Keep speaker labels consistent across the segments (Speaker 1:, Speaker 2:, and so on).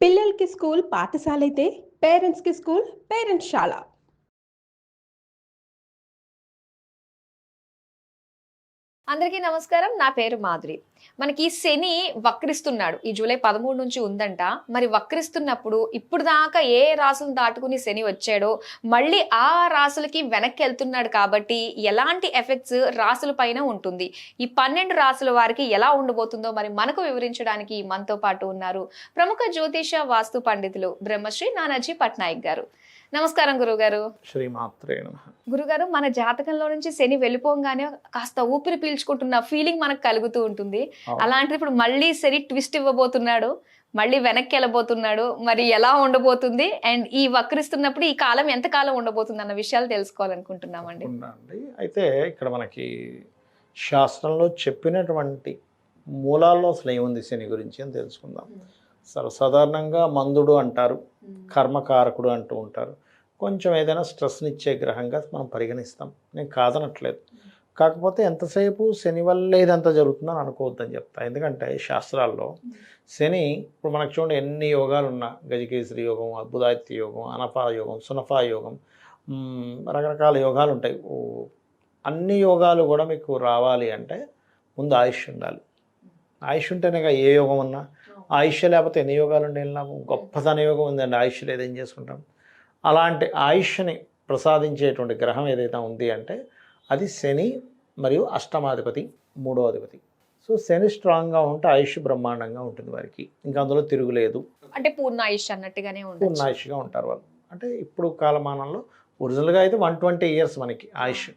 Speaker 1: పిల్లలకి స్కూల్ పాఠశాలైతే పేరెంట్స్‌కి స్కూల్ పేరెంట్స్‌శాల.
Speaker 2: అందరికీ నమస్కారం. నా పేరు మాధురి. మనకి శని వక్రిస్తున్నాడు. ఈ జూలై 13 నుంచి ఉందంట. మరి వక్రిస్తున్నప్పుడు ఇప్పుడు దాకా ఏ రాసులను దాటుకుని శని వచ్చాడో మళ్ళీ ఆ రాసులకి వెనక్కెళ్తున్నాడు కాబట్టి ఎలాంటి ఎఫెక్ట్స్ రాసుల పైన ఉంటుంది. ఈ 12 రాసుల వారికి ఎలా ఉండబోతుందో మరి మనకు వివరించడానికి మనతో పాటు ఉన్నారు ప్రముఖ జ్యోతిష వాస్తు పండితులు బ్రహ్మశ్రీ నానాజీ పట్నాయక్ గారు. నమస్కారం గురుగారు.
Speaker 3: శ్రీమాత్రే నమః.
Speaker 2: గురుగారు, మన జాతకంలో నుంచి శని వెళ్ళిపోగానే కాస్త ఊపిరి పీల్చుకుంటున్న ఫీలింగ్ మనకు కలుగుతూ ఉంటుంది. అలాంటిది ఇప్పుడు మళ్ళీ శని ట్విస్ట్ ఇవ్వబోతున్నాడు, మళ్ళీ వెనక్కి వెళ్ళబోతున్నాడు. మరి ఎలా ఉండబోతుంది అండ్ ఈ వక్రిస్తున్నప్పుడు ఈ కాలం ఎంత కాలం ఉండబోతుంది అన్న విషయాలు తెలుసుకోవాలనుకుంటున్నామండి.
Speaker 3: అయితే ఇక్కడ మనకి శాస్త్రంలో చెప్పినటువంటి మూలాల్లో అసలు ఏముంది శని గురించి అని తెలుసుకుందాం. సర్వసాధారణంగా మందుడు అంటారు, కర్మకారకుడు అంటూ ఉంటారు. కొంచెం ఏదైనా స్ట్రెస్ని ఇచ్చే గ్రహంగా మనం పరిగణిస్తాం, నేను కాదనట్లేదు. కాకపోతే ఎంతసేపు శని వల్ల ఇదంతా జరుగుతుందని అనుకోవద్దని చెప్తా. ఎందుకంటే శాస్త్రాల్లో శని ఇప్పుడు మనకు చూడండి ఎన్ని యోగాలు ఉన్నా, గజకేసరి యోగం, అద్భుతాదిత్య యోగం, అనఫా యోగం, సునఫా యోగం, రకరకాల యోగాలు ఉంటాయి. అన్ని యోగాలు కూడా మీకు రావాలి అంటే ముందు ఆయుష్ ఉండాలి. ఆయుష్ ఉంటేనేగా ఏ యోగం ఉన్నా. ఆయుష్ లేకపోతే ఎన్ని యోగాలు ఉండే నాకు గొప్పదన యోగం ఉందండి, ఆయుష్ లేదేం చేసుకుంటాం. అలాంటి ఆయుష్ని ప్రసాదించేటువంటి గ్రహం ఏదైతే ఉంది అంటే అది శని మరియు అష్టమాధిపతి, మూడో అధిపతి. సో శని స్ట్రాంగ్గా ఉంటే ఆయుష్ బ్రహ్మాండంగా ఉంటుంది వారికి, ఇంకా అందులో తిరుగులేదు.
Speaker 2: అంటే పూర్ణ ఆయుష్ అన్నట్టుగానే ఉంటుంది,
Speaker 3: పూర్ణ ఆయుష్గా ఉంటారు వాళ్ళు. అంటే ఇప్పుడు కాలమానంలో ఒరిజినల్గా అయితే 120 years మనకి ఆయుష్.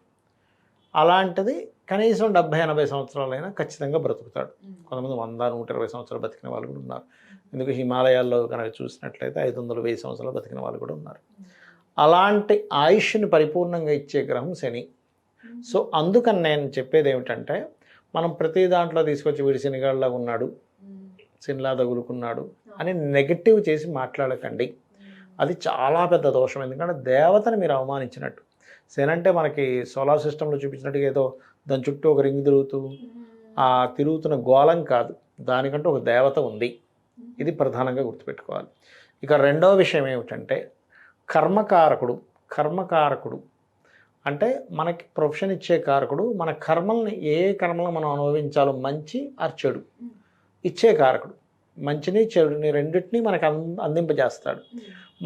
Speaker 3: అలాంటిది కనీసం 70-80 సంవత్సరాలైనా ఖచ్చితంగా బ్రతుకుతాడు. కొంతమంది 100-120 సంవత్సరాలు బతికిన వాళ్ళు కూడా ఉన్నారు. ఎందుకు హిమాలయాల్లో కనుక చూసినట్లయితే 500-1000 సంవత్సరాలు బతికిన వాళ్ళు కూడా ఉన్నారు. అలాంటి ఆయుష్ని పరిపూర్ణంగా ఇచ్చే గ్రహం శని. సో అందుకని నేను చెప్పేది ఏమిటంటే, మనం ప్రతి దాంట్లో తీసుకొచ్చి వీడి శనిగాళ్ళగా ఉన్నాడు, శనిలా తగులుకున్నాడు అని నెగటివ్ చేసి మాట్లాడకండి. అది చాలా పెద్ద దోషం. ఎందుకంటే దేవతని మీరు అవమానించినట్టు. శని అంటే మనకి సోలార్ సిస్టంలో చూపించినట్టుగా ఏదో దాని చుట్టూ ఒక రింగ్ తిరుగుతూ ఆ తిరుగుతున్న గోళం కాదు, దానికంటే ఒక దేవత ఉంది. ఇది ప్రధానంగా గుర్తుపెట్టుకోవాలి. ఇక రెండవ విషయం ఏమిటంటే కర్మకారకుడు. కర్మకారకుడు అంటే మనకి ప్రొఫెషన్ ఇచ్చే కారకుడు. మన కర్మల్ని ఏ కర్మలు మనం అనుభవించాలో మంచి ఆర్ చెడు ఇచ్చే కారకుడు. మంచిని చెడుని రెండింటినీ మనకు అందింపజేస్తాడు.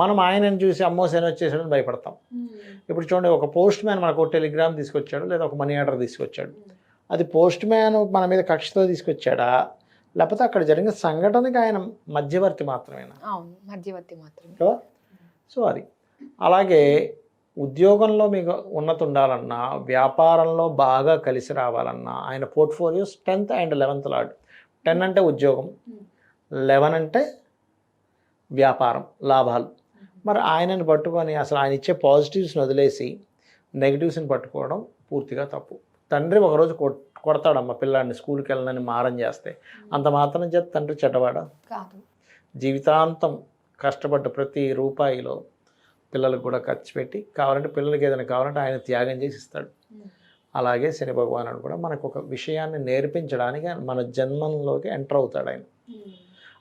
Speaker 3: మనం ఆయనను చూసి అమ్మో శని వచ్చేసాడని భయపడతాం. ఇప్పుడు చూడండి, ఒక పోస్ట్ మ్యాన్ మనకు టెలిగ్రామ్ తీసుకొచ్చాడు లేదా ఒక మనీ ఆర్డర్ తీసుకొచ్చాడు. అది పోస్ట్ మ్యాన్ మన మీద కక్షతో తీసుకొచ్చాడా, లేకపోతే అక్కడ జరిగిన సంఘటనకి ఆయన మధ్యవర్తి మాత్రమేనా?
Speaker 2: మధ్యవర్తి మాత్రమే
Speaker 3: కదా. సో అది అలాగే ఉద్యోగంలో మీకు ఉన్నతి ఉండాలన్నా, వ్యాపారంలో బాగా కలిసి రావాలన్నా ఆయన portfolios 10th and 11th lord. 10 అంటే ఉద్యోగం, 11 అంటే వ్యాపారం, లాభాలు. మరి ఆయనను పట్టుకొని అసలు ఆయన ఇచ్చే పాజిటివ్స్ని వదిలేసి నెగిటివ్స్ని పట్టుకోవడం పూర్తిగా తప్పు. తండ్రి ఒకరోజు కొడతాడమ్మ పిల్లాడిని స్కూల్కి వెళ్ళనని మారం చేస్తే, అంత మాత్రం చేత తండ్రి చెడ్డవాడా?
Speaker 2: కాదు.
Speaker 3: జీవితాంతం కష్టపడ్డ ప్రతి రూపాయిలో పిల్లలకు కూడా ఖర్చు పెట్టి కావాలంటే పిల్లలకి ఏదైనా కావాలంటే ఆయన త్యాగం చేసి ఇస్తాడు. అలాగే శని భగవానుడు కూడా మనకు ఒక విషయాన్ని నేర్పించడానికి మన జన్మంలోకి ఎంటర్ అవుతాడు ఆయన.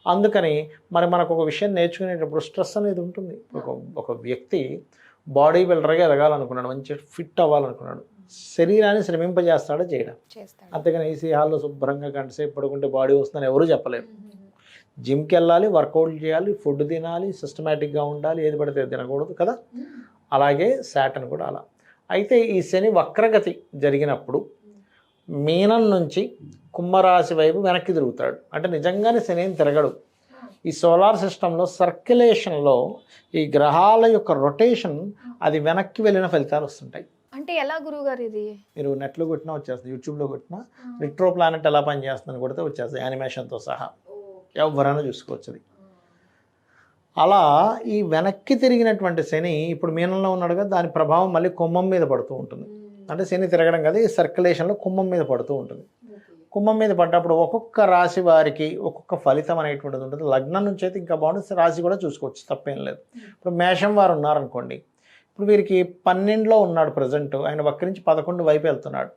Speaker 3: అందుకని మరి మనకు ఒక విషయం నేర్చుకునేటప్పుడు స్ట్రెస్ అనేది ఉంటుంది. ఒక వ్యక్తి బాడీ బిల్డర్గా ఎదగాలనుకున్నాడు, మంచి ఫిట్ అవ్వాలనుకున్నాడు, శరీరాన్ని శ్రమింపజేస్తాడో చేయడం. అంతేగాని ఏసీ హాల్లో శుభ్రంగా గంటసేపు పడుకుంటే బాడీ వస్తుందని ఎవరూ చెప్పలేరు. జిమ్కి వెళ్ళాలి, వర్కౌట్ చేయాలి, ఫుడ్ తినాలి, సిస్టమేటిక్గా ఉండాలి, ఏది పడితే తినకూడదు కదా. అలాగే శాటర్న్ కూడా అలా. అయితే ఈ శని వక్రగతి జరిగినప్పుడు మీనం నుంచి కుంభరాశి వైపు వెనక్కి తిరుగుతాడు. అంటే నిజంగానే శని ఏం తిరగడు. ఈ సోలార్ సిస్టంలో సర్క్యులేషన్లో ఈ గ్రహాల యొక్క రొటేషన్ అది వెనక్కి వెళ్ళిన ఫలితాలు వస్తుంటాయి.
Speaker 2: అంటే ఎలా గురువుగారు ఇది?
Speaker 3: మీరు నెట్లో కొట్టినా వచ్చేస్తుంది, యూట్యూబ్లో కొట్టినా రిట్రో ప్లానెట్ ఎలా పనిచేస్తుందని కొడితే వచ్చేస్తుంది, యానిమేషన్తో సహా ఎవరైనా చూసుకోవచ్చు. అలా ఈ వెనక్కి తిరిగినటువంటి శని ఇప్పుడు మీనంలో ఉన్నాడు కదా, దాని ప్రభావం మళ్ళీ కుంభం మీద పడుతూ ఉంటుంది. అంటే శని తిరగడం కదా, ఈ సర్క్యులేషన్లో కుంభం మీద పడుతూ ఉంటుంది. కుంభం మీద పడ్డప్పుడు ఒక్కొక్క రాశి వారికి ఒక్కొక్క ఫలితం అనేటువంటిది ఉంటుంది. లగ్నం నుంచి అయితే ఇంకా బాగుంటుంది, రాశి కూడా చూసుకోవచ్చు, తప్పేం లేదు. ఇప్పుడు మేషం వారు ఉన్నారనుకోండి, ఇప్పుడు వీరికి 12లో ఉన్నాడు ప్రజెంట్, ఆయన వక్రించి 11 వైపు వెళ్తున్నాడు.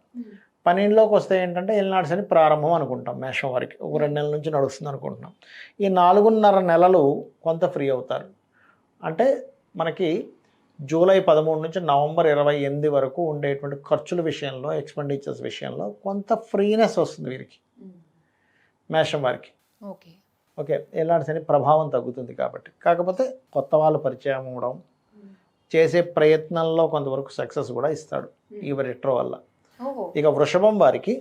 Speaker 3: 12లోకి వస్తే ఏంటంటే ఏలినాటి శని ప్రారంభం అనుకుంటాం మేషం వారికి, ఒక 2 నెలల నుంచి నడుస్తుంది అనుకుంటున్నాం. ఈ 4.5 నెలలు కొంత ఫ్రీ అవుతారు. అంటే మనకి జూలై 13 నుంచి నవంబర్ 28 వరకు ఉండేటువంటి ఖర్చుల విషయంలో, ఎక్స్పెండిచర్స్ విషయంలో కొంత ఫ్రీనెస్ వస్తుంది వీరికి, మేషం వారికి.
Speaker 2: ఓకే.
Speaker 3: ఓకే, ఏలినాటి శని ప్రభావం తగ్గుతుంది కాబట్టి. కాకపోతే కొత్త వాళ్ళు పరిచయం అవ్వడం, చేసే ప్రయత్నంలో కొంతవరకు సక్సెస్ కూడా ఇస్తాడు ఈ రెట్రో వల్ల. ఇక వృషభం వారికి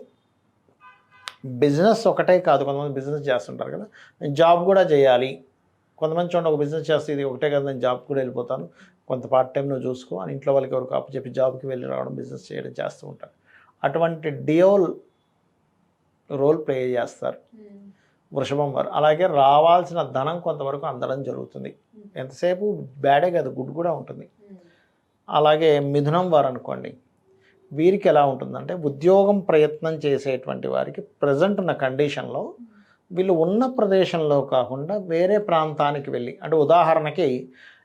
Speaker 3: బిజినెస్ ఒకటే కాదు, కొంతమంది బిజినెస్ చేస్తుంటారు కదా, జాబ్ కూడా చేయాలి. కొంతమంది చూడండి, ఒక బిజినెస్ చేస్తే ఇది ఒకటే కదా, నేను జాబ్ కూడా వెళ్ళిపోతాను, కొంత పార్ట్ టైం నువ్వు చూసుకో అని ఇంట్లో వాళ్ళకి ఎవరికి అప్పచెప్పి జాబ్కి వెళ్ళి రావడం, బిజినెస్ చేయడం చేస్తూ ఉంటారు. అటువంటి డియోల్ రోల్ ప్లే చేస్తారు వృషభం వారు. అలాగే రావాల్సిన ధనం కొంతవరకు అందడం జరుగుతుంది. ఎంతసేపు బ్యాడే కాదు, గుడ్ కూడా ఉంటుంది. అలాగే మిథునం వారు అనుకోండి, వీరికి ఎలా ఉంటుందంటే ఉద్యోగం ప్రయత్నం చేసేటువంటి వారికి ప్రజెంట్ ఉన్న కండిషన్లో వీళ్ళు ఉన్న ప్రదేశంలో కాకుండా వేరే ప్రాంతానికి వెళ్ళి, అంటే ఉదాహరణకి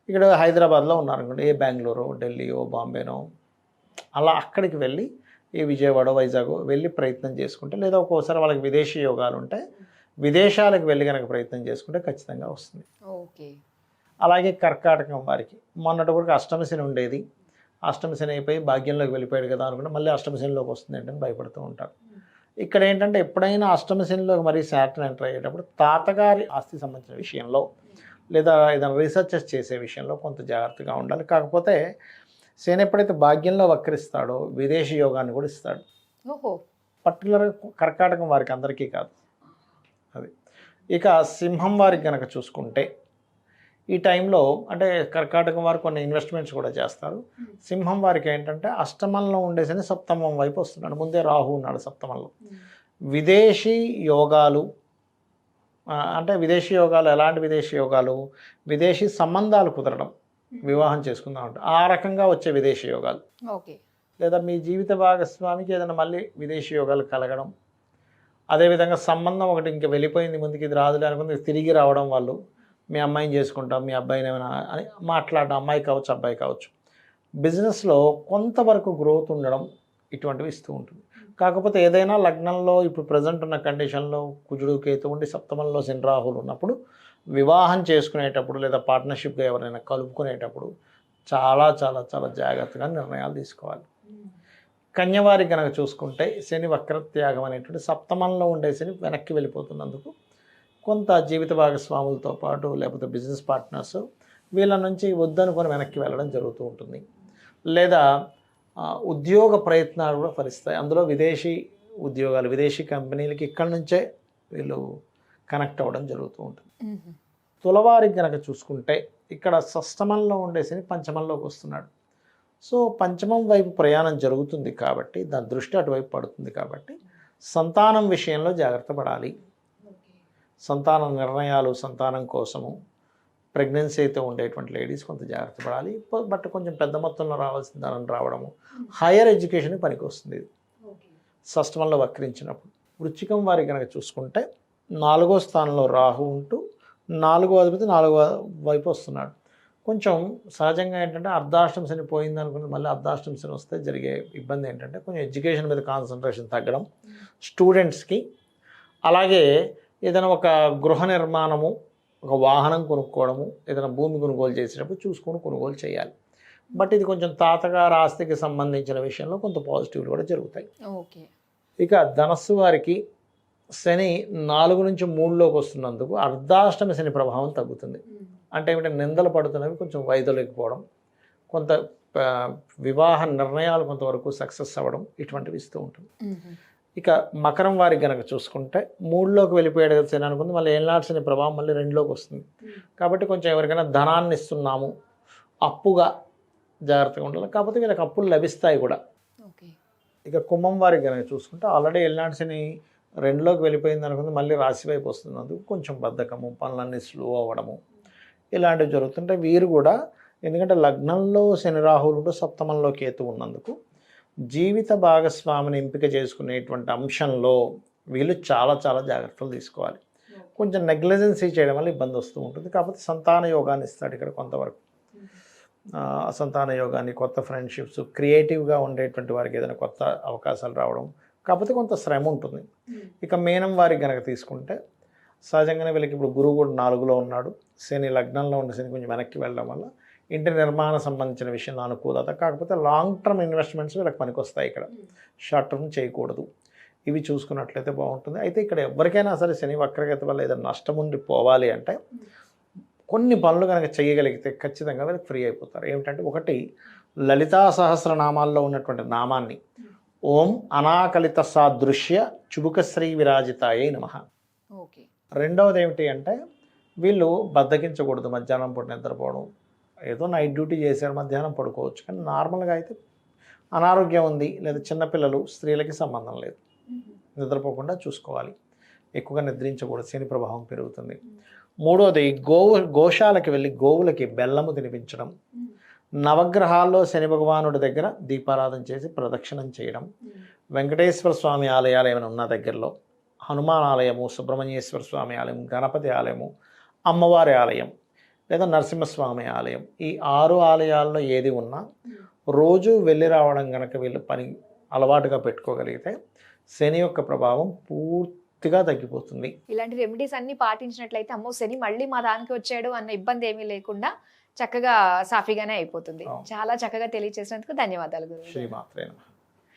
Speaker 3: ఇక్కడ హైదరాబాద్లో ఉన్నారనుకోండి, ఏ బెంగళూరు, ఢిల్లీయో, బాంబేనో అలా అక్కడికి వెళ్ళి, ఏ విజయవాడ, వైజాగ్ వెళ్ళి ప్రయత్నం చేసుకుంటే, లేదా ఒక్కోసారి వాళ్ళకి విదేశీ యోగాలు ఉంటే విదేశాలకు వెళ్ళి కనుక ప్రయత్నం చేసుకుంటే ఖచ్చితంగా వస్తుంది.
Speaker 2: ఓకే.
Speaker 3: అలాగే కర్కాటకం వారికి మొన్నటి వరకు అష్టమశని ఉండేది, అష్టమశని అయిపోయి భాగ్యంలోకి వెళ్ళిపోయాడు కదా అనుకుంటే మళ్ళీ అష్టమశనిలోకి వస్తుంది ఏంటని భయపడుతూ ఉంటారు. ఇక్కడ ఏంటంటే ఎప్పుడైనా అష్టమశనిలోకి మరీ శాటర్న్ ఎంటర్ అయ్యేటప్పుడు తాతగారి ఆస్తి సంబంధించిన విషయంలో లేదా ఏదైనా రీసెర్చెస్ చేసే విషయంలో కొంత జాగ్రత్తగా ఉండాలి. కాకపోతే శని ఎప్పుడైతే భాగ్యంలో వక్రిస్తాడో విదేశీ యోగాన్ని కూడా ఇస్తాడు.
Speaker 2: ఓహో.
Speaker 3: పర్టికులర్గా కర్కాటకం వారికి అందరికీ కాదు అది. ఇక సింహం వారికి కనుక చూసుకుంటే ఈ టైంలో అంటే కర్కాటకం వారు కొన్ని ఇన్వెస్ట్మెంట్స్ కూడా చేస్తారు. సింహం వారికి ఏంటంటే అష్టమంలో ఉండేసరి సప్తమం వైపు వస్తున్నాడు, ముందే రాహు ఉన్నాడు సప్తమంలో. విదేశీ యోగాలు అంటే విదేశీ యోగాలు ఎలాంటి విదేశీ యోగాలు, విదేశీ సంబంధాలు కుదరడం, వివాహం చేసుకుందాం అంటే ఆ రకంగా వచ్చే విదేశీ యోగాలు.
Speaker 2: ఓకే.
Speaker 3: లేదా మీ జీవిత భాగస్వామికి ఏదైనా మళ్ళీ విదేశీ యోగాలు కలగడం, అదేవిధంగా సంబంధం ఒకటి ఇంకా వెళ్ళిపోయింది ముందుకి ఇది రాదులే అనుకుంది తిరిగి రావడం, వాళ్ళు మీ అమ్మాయిని చేసుకుంటాం, మీ అబ్బాయిని ఏమైనా అని మాట్లాడడం, అమ్మాయి కావచ్చు అబ్బాయి కావచ్చు. బిజినెస్లో కొంతవరకు గ్రోత్ ఉండడం ఇటువంటివి ఇస్తూ ఉంటుంది. కాకపోతే ఏదైనా లగ్నంలో ఇప్పుడు ప్రజెంట్ ఉన్న కండిషన్లో కుజుడు కేతు ఉండి సప్తమంలో శని రాహులు ఉన్నప్పుడు వివాహం చేసుకునేటప్పుడు లేదా పార్ట్నర్షిప్గా ఎవరైనా కలుపుకునేటప్పుడు చాలా చాలా చాలా జాగ్రత్తగా నిర్ణయాలు తీసుకోవాలి. కన్యవారి కనుక చూసుకుంటే శని వక్రత్యాగం అనేటువంటి సప్తమంలో ఉండే శని వెనక్కి వెళ్ళిపోతున్నందుకు కొంత జీవిత భాగస్వాములతో పాటు లేకపోతే బిజినెస్ పార్ట్నర్స్ వీళ్ళ నుంచి వద్దనుకొని వెనక్కి వెళ్ళడం జరుగుతూ ఉంటుంది. లేదా ఉద్యోగ ప్రయత్నాలు కూడా ఫలిస్తాయి. అందులో విదేశీ ఉద్యోగాలు, విదేశీ కంపెనీలకి ఇక్కడ నుంచే వీళ్ళు కనెక్ట్ అవ్వడం జరుగుతూ ఉంటుంది. తులవారికి కనుక చూసుకుంటే ఇక్కడ షష్టమంలో ఉండే శని పంచమంలోకి వస్తున్నాడు. సో పంచమం వైపు ప్రయాణం జరుగుతుంది కాబట్టి దాని దృష్టి అటువైపు పడుతుంది కాబట్టి సంతానం విషయంలో జాగ్రత్త పడాలి. సంతాన నిర్ణయాలు, సంతానం కోసము ప్రెగ్నెన్సీతో ఉండేటువంటి లేడీస్ కొంత జాగ్రత్త పడాలి. బట్ కొంచెం పెద్ద మొత్తంలో రావాల్సిన ధనం రావడము, హైయర్ ఎడ్యుకేషన్కి పనికి వస్తుంది ఇది షష్టమంలో వక్రించినప్పుడు. వృశ్చికం వారి కనుక చూసుకుంటే 4వ స్థానంలో రాహు ఉంటూ 4వ అధిపతి 4వ వైపు వస్తున్నాడు. కొంచెం సహజంగా ఏంటంటే అర్ధాష్టమ శని పోయింది అనుకుంటే మళ్ళీ అర్ధాష్టమ శని వస్తే జరిగే ఇబ్బంది ఏంటంటే కొంచెం ఎడ్యుకేషన్ మీద కాన్సన్ట్రేషన్ తగ్గడం స్టూడెంట్స్కి. అలాగే ఏదైనా ఒక గృహ నిర్మాణము, ఒక వాహనం కొనుక్కోవడము, ఏదైనా భూమి కొనుగోలు చేసేటప్పుడు చూసుకొని కొనుగోలు చేయాలి. బట్ ఇది కొంచెం తాతగారి ఆస్తికి సంబంధించిన విషయంలో కొంత పాజిటివ్లు కూడా జరుగుతాయి.
Speaker 2: ఓకే.
Speaker 3: ఇక ధనస్సు వారికి శని 4 నుంచి 3లోకి వస్తున్నందుకు అర్ధాష్టమ శని ప్రభావం తగ్గుతుంది. అంటే ఏమిటంటే నిందలు పడుతున్నవి కొంచెం వైదొలగిపోవడం, కొంత వివాహ నిర్ణయాలు కొంతవరకు సక్సెస్ అవ్వడం ఇటువంటివి ఇస్తూ ఉంటుంది. ఇక మకరం వారికి కనుక చూసుకుంటే 3లోకి వెళ్ళిపోయాడు కదా శని అనుకుంది, మళ్ళీ ఏళ్ళనాటి శని ప్రభావం మళ్ళీ 2లోకి వస్తుంది. కాబట్టి కొంచెం ఎవరికైనా ధనాన్ని ఇస్తున్నాము అప్పుగా జాగ్రత్తగా ఉండాలి. కాకపోతే వీళ్ళకి అప్పులు లభిస్తాయి కూడా. ఇక కుంభం వారికి కనుక చూసుకుంటే ఆల్రెడీ ఏళ్ళనాటి శని 2లోకి వెళ్ళిపోయింది అనుకుంది, మళ్ళీ రాశి వైపు వస్తున్నందుకు కొంచెం బద్ధకము, పనులన్నీ స్లో అవ్వడము ఇలాంటివి జరుగుతుంటే వీరు కూడా ఎందుకంటే లగ్నంలో శని రాహులు ఉంటూ సప్తమంలో కేతు ఉన్నందుకు జీవిత భాగస్వామిని ఎంపిక చేసుకునేటువంటి అంశంలో వీళ్ళు చాలా చాలా జాగ్రత్తలు తీసుకోవాలి. కొంచెం నెగ్లిజెన్సీ చేయడం వల్ల ఇబ్బంది వస్తూ ఉంటుంది. కాకపోతే సంతాన యోగాన్ని ఇస్తాడు ఇక్కడ కొంతవరకు. సంతాన యోగాన్ని, కొత్త ఫ్రెండ్షిప్స్, క్రియేటివ్గా ఉండేటువంటి వారికి ఏదైనా కొత్త అవకాశాలు రావడం, కాకపోతే కొంత శ్రమ ఉంటుంది. ఇక మీనం వారికి కనుక తీసుకుంటే సహజంగానే వీళ్ళకి ఇప్పుడు గురువు కూడా 4లో ఉన్నాడు, శని లగ్నంలో ఉన్న శని కొంచెం వెనక్కి వెళ్ళడం వల్ల ఇంటి నిర్మాణ సంబంధించిన విషయంలో అనుకూలత, కాకపోతే లాంగ్ టర్మ్ ఇన్వెస్ట్మెంట్స్ వీళ్ళకి పనికొస్తాయి. ఇక్కడ షార్ట్ టర్మ్ చేయకూడదు. ఇవి చూసుకున్నట్లయితే బాగుంటుంది. అయితే ఇక్కడ ఎవరికైనా సరే శని వక్రగతి వల్ల ఏదైనా నష్టం ఉండి పోవాలి అంటే కొన్ని పనులు కనుక చేయగలిగితే ఖచ్చితంగా వీళ్ళకి ఫ్రీ అయిపోతారు. ఏమిటంటే ఒకటి, లలితా సహస్రనామాల్లో ఉన్నటువంటి నామాన్ని ఓం అనాకలిత సాదృశ్య చుబుకశ్రీ విరాజితాయే నమః.
Speaker 2: ఓకే.
Speaker 3: రెండవది ఏమిటి అంటే వీళ్ళు బద్దకించకూడదు. మధ్యాహ్నం పూట నిద్రపోవడం, ఏదో నైట్ డ్యూటీ చేశారు మధ్యాహ్నం పడుకోవచ్చు, కానీ నార్మల్గా అయితే అనారోగ్యం ఉంది లేదా చిన్నపిల్లలు స్త్రీలకి సంబంధం లేదు, నిద్రపోకుండా చూసుకోవాలి. ఎక్కువగా నిద్రించకూడదు, శని ప్రభావం పెరుగుతుంది. మూడోది గోశాలకు వెళ్ళి గోవులకి బెల్లము తినిపించడం, నవగ్రహాల్లో శని భగవానుడి దగ్గర దీపారాధన చేసి ప్రదక్షిణం చేయడం, వెంకటేశ్వర స్వామి ఆలయాలు ఏమైనా ఉన్న దగ్గరలో, హనుమాన్ ఆలయము, సుబ్రహ్మణ్యేశ్వర స్వామి ఆలయం, గణపతి ఆలయము, అమ్మవారి ఆలయం లేదా నరసింహస్వామి ఆలయం, ఈ 6 ఆలయాల్లో ఏది ఉన్నా రోజు వెళ్ళి రావడం కనుక వీళ్ళు పని అలవాటుగా పెట్టుకోగలిగితే శని యొక్క ప్రభావం పూర్తిగా తగ్గిపోతుంది.
Speaker 2: ఇలాంటి రెమెడీస్ అన్ని పాటించినట్లయితే అమ్మో శని మళ్ళీ మా దానికి వచ్చాడు అన్న ఇబ్బంది ఏమీ లేకుండా చక్కగా సాఫీగానే అయిపోతుంది. చాలా చక్కగా తెలియజేసినందుకు ధన్యవాదాలు గురువు.
Speaker 3: శ్రీమాత్రే నమః.